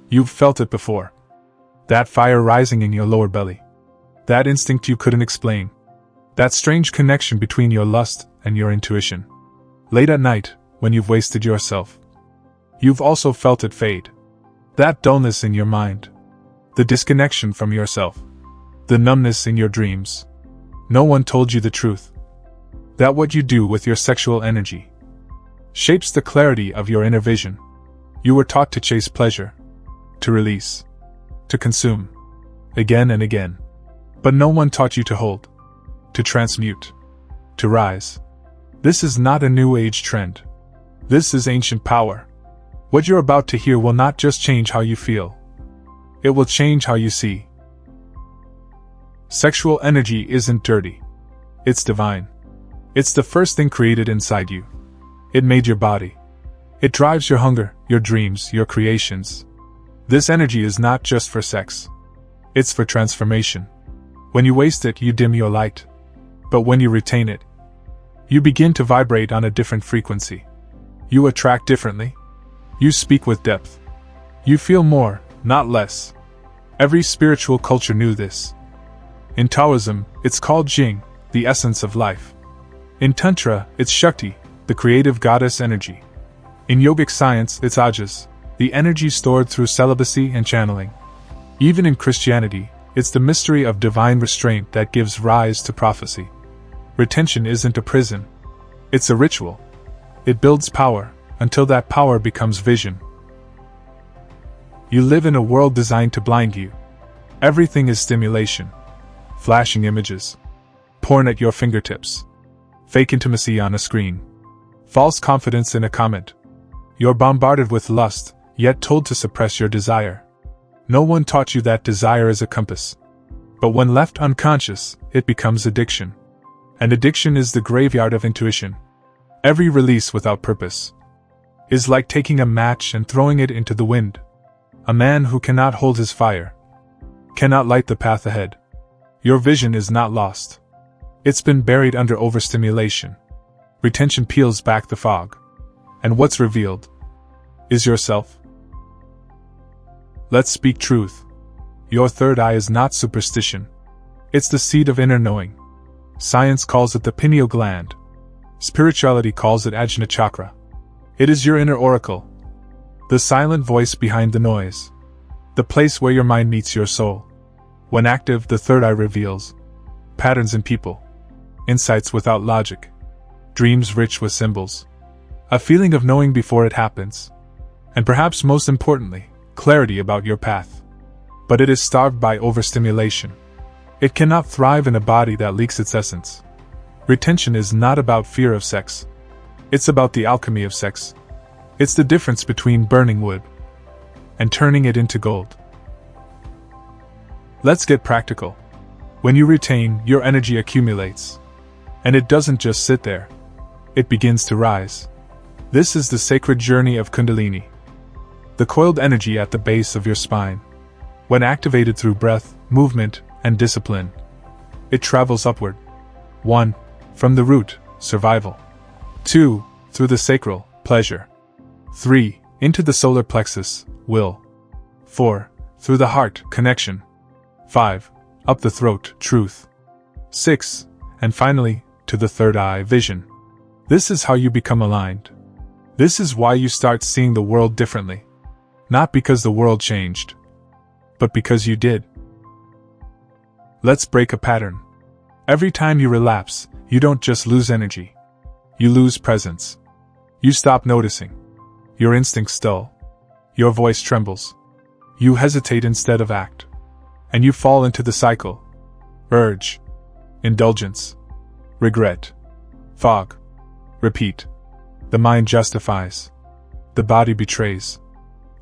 You've felt it before. That fire rising in your lower belly. That instinct you couldn't explain. That strange connection between your lust and your intuition. Late at night, when you've wasted yourself. You've also felt it fade. That dullness in your mind. The disconnection from yourself. The numbness in your dreams. No one told you the truth. That what you do with your sexual energy shapes the clarity of your inner vision. You were taught to chase pleasure, to release, to consume, again and again. But no one taught you to hold, to transmute, to rise. This is not a new age trend. This is ancient power. What you're about to hear will not just change how you feel. It will change how you see. Sexual energy isn't dirty. It's divine. It's the first thing created inside you. It made your body. It drives your hunger, your dreams, your creations. This energy is not just for sex. It's for transformation. When you waste it, you dim your light. But when you retain it, you begin to vibrate on a different frequency. You attract differently. You speak with depth. You feel more, not less. Every spiritual culture knew this. In Taoism, it's called Jing, the essence of life. In Tantra, it's Shakti, the creative goddess energy. In yogic science, it's Ajas, the energy stored through celibacy and channeling. Even in Christianity, it's the mystery of divine restraint that gives rise to prophecy. Retention isn't a prison. It's a ritual. It builds power, until that power becomes vision. You live in a world designed to blind you. Everything is stimulation. Flashing images. Porn at your fingertips. Fake intimacy on a screen. False confidence in a comment. You're bombarded with lust, yet told to suppress your desire. No one taught you that desire is a compass. But when left unconscious, it becomes addiction. And addiction is the graveyard of intuition. Every release without purpose is like taking a match and throwing it into the wind. A man who cannot hold his fire cannot light the path ahead. Your vision is not lost. It's been buried under overstimulation. Retention peels back the fog. And what's revealed is yourself. Let's speak truth. Your third eye is not superstition. It's the seat of inner knowing. Science calls it the pineal gland. Spirituality calls it Ajna chakra. It is your inner oracle. The silent voice behind the noise. The place where your mind meets your soul. When active, the third eye reveals patterns in people. Insights without logic. Dreams rich with symbols. A feeling of knowing before it happens. And perhaps most importantly, clarity about your path. But it is starved by overstimulation. It cannot thrive in a body that leaks its essence. Retention is not about fear of sex. It's about the alchemy of sex. It's the difference between burning wood and turning it into gold. Let's get practical. When you retain, your energy accumulates. And it doesn't just sit there. It begins to rise. This is the sacred journey of Kundalini. The coiled energy at the base of your spine. When activated through breath, movement, and discipline, it travels upward. 1. From the root, survival. 2. Through the sacral, pleasure. 3. Into the solar plexus, will. 4. Through the heart, connection. 5. Up the throat, truth. 6. And finally, to the third eye, vision. This is how you become aligned. This is why you start seeing the world differently. Not because the world changed, but because you did. Let's break a pattern. Every time you relapse, you don't just lose energy. You lose presence. You stop noticing. Your instincts dull. Your voice trembles. You hesitate instead of act. And you fall into the cycle. Urge. Indulgence. Regret. Fog. Repeat. The mind justifies. The body betrays.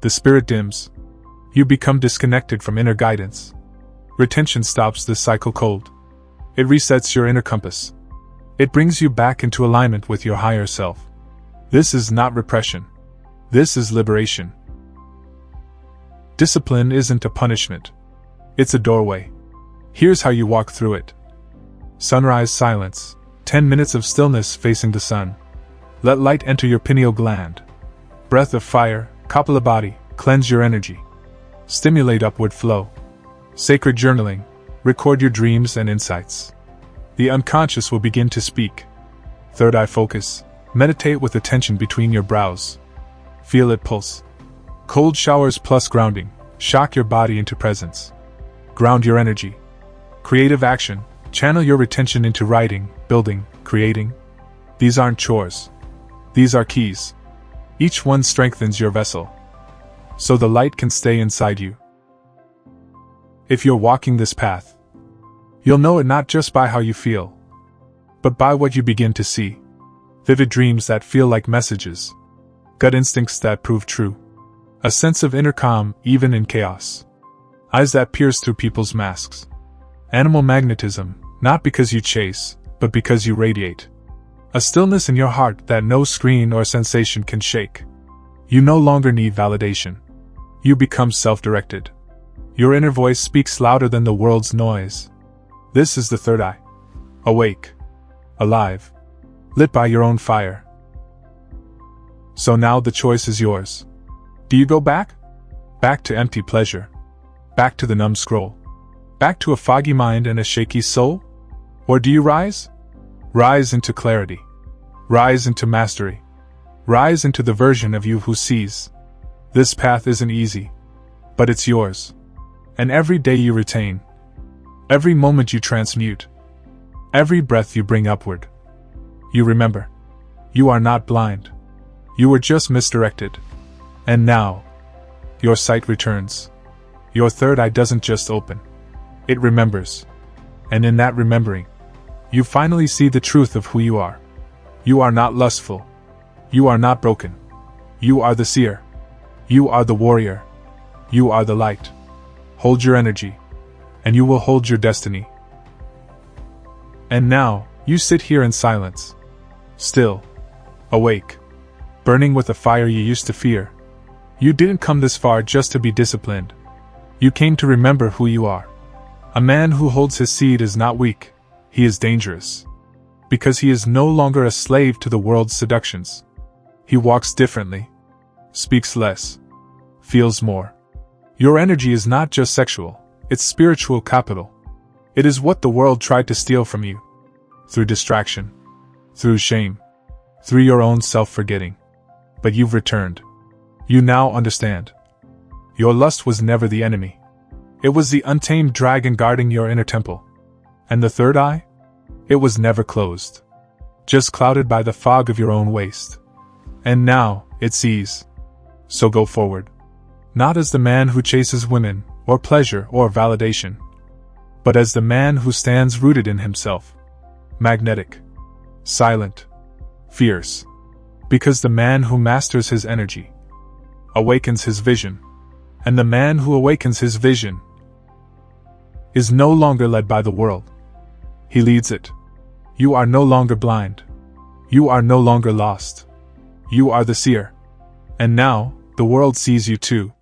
The spirit dims. You become disconnected from inner guidance. Retention stops this cycle cold. It resets your inner compass. It brings you back into alignment with your higher self. This is not repression. This is liberation. Discipline isn't a punishment. It's a doorway. Here's how you walk through it. Sunrise silence. 10 minutes of stillness facing the sun. Let light enter your pineal gland. Breath of fire, Kapalabhati, cleanse your energy. Stimulate upward flow. Sacred journaling. Record your dreams and insights. The unconscious will begin to speak. Third eye focus. Meditate with attention between your brows. Feel it pulse. Cold showers plus grounding. Shock your body into presence. Ground your energy. Creative action. Channel your attention into writing, building, creating. These aren't chores. These are keys. Each one strengthens your vessel, so the light can stay inside you. If you're walking this path, you'll know it not just by how you feel, but by what you begin to see. Vivid dreams that feel like messages. Gut instincts that prove true. A sense of inner calm even in chaos. Eyes that pierce through people's masks. Animal magnetism, not because you chase, but because you radiate. A stillness in your heart that no screen or sensation can shake. You no longer need validation. You become self-directed. Your inner voice speaks louder than the world's noise. This is the third eye. Awake. Alive. Lit by your own fire. So now the choice is yours. Do you go back? Back to empty pleasure. Back to the numb scroll. Back to a foggy mind and a shaky soul? Or do you rise? Rise into clarity. Rise into mastery. Rise into the version of you who sees. This path isn't easy, but it's yours. And every day you retain, every moment you transmute, every breath you bring upward, you remember, you are not blind. You were just misdirected. And now, your sight returns. Your third eye doesn't just open. It remembers. And in that remembering, you finally see the truth of who you are. You are not lustful. You are not broken. You are the seer. You are the warrior. You are the light. Hold your energy, and you will hold your destiny. And now, you sit here in silence. Still. Awake. Burning with a fire you used to fear. You didn't come this far just to be disciplined. You came to remember who you are. A man who holds his seed is not weak. He is dangerous. Because he is no longer a slave to the world's seductions. He walks differently. Speaks less. Feels more. Your energy is not just sexual, it's spiritual capital. It is what the world tried to steal from you. Through distraction. Through shame. Through your own self-forgetting. But you've returned. You now understand. Your lust was never the enemy. It was the untamed dragon guarding your inner temple. And the third eye? It was never closed. Just clouded by the fog of your own waste. And now, it sees. So go forward. Not as the man who chases women, or pleasure, or validation. But as the man who stands rooted in himself. Magnetic. Silent. Fierce. Because the man who masters his energy awakens his vision. And the man who awakens his vision is no longer led by the world. He leads it. You are no longer blind. You are no longer lost. You are the seer. And now, the world sees you too.